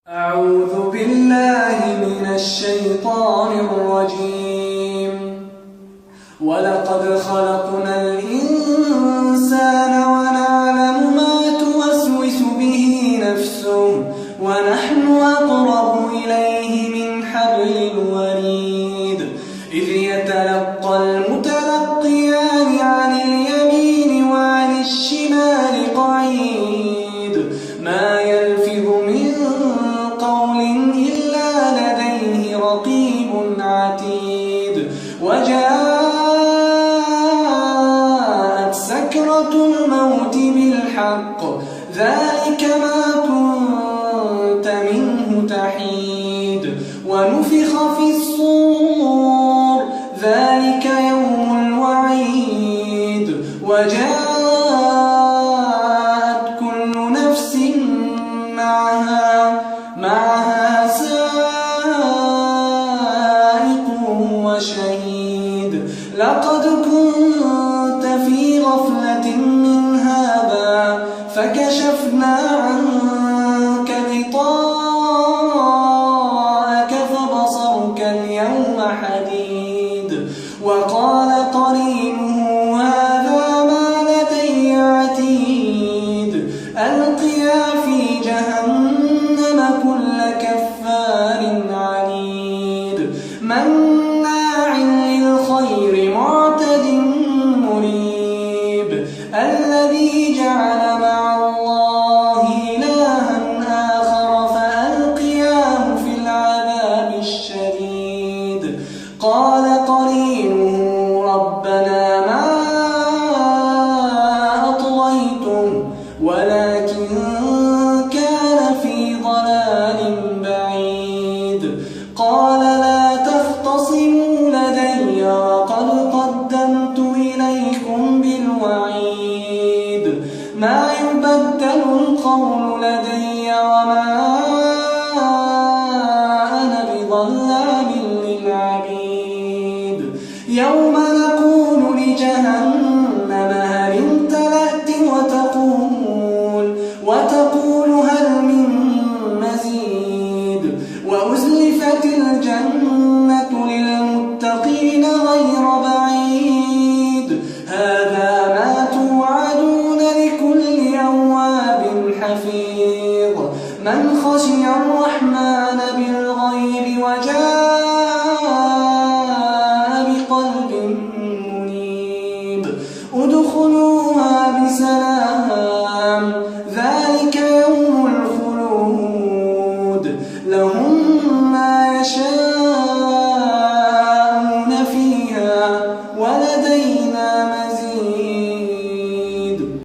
أعوذ بالله من الشيطان الرجيم. ولقد خلقنا الإنسان ونعلم ما توسوس به نفسه ونحن أقرب إليه من حبل الوريد. إذ يتلقى المتلقيان عن اليمين وعن الشمال قعيد. ما يلفظ من قول إلا لديه رقيب عتيد. وجاءت سكرة الموت بالحق ذلك ما كنت منه تحيد. ونفخ في الصور ذلك يوم الوعيد. وجاءت كل نفس معها سائق وشهيد. لقد كنت في غفلة من هذا فكشفنا عنك غطاءك فبصرك اليوم حديد. وقال قرينه هذا ما لدي عتيد. ألقيا في جهنم كل كفار عنيد. مناع للخير معتد مريب. الذي جعل مع الله إلها آخر فألقياه في العذاب الشديد. قال قرينه ربنا ما أطغيته ولكن كان في ضلال بعيد. قال لا تختصموا لدي وقد قدمت إليكم بالوعيد. ما يبدل القول لدي وما أنا بظلام للعبيد. يوم نقول لجهنم هل امتلأت وتقول هل من مزيد. وأزلفت الجنة للمتقين غير بعيد. هذا ما توعدون لكل أواب حفيظ. من خشي الرحمن بالغيب وجاء بقلب منيب. ادخلوها بسلام ذلك يوم الخلود. لهم ما يشاءون فيها ولدينا مزيد.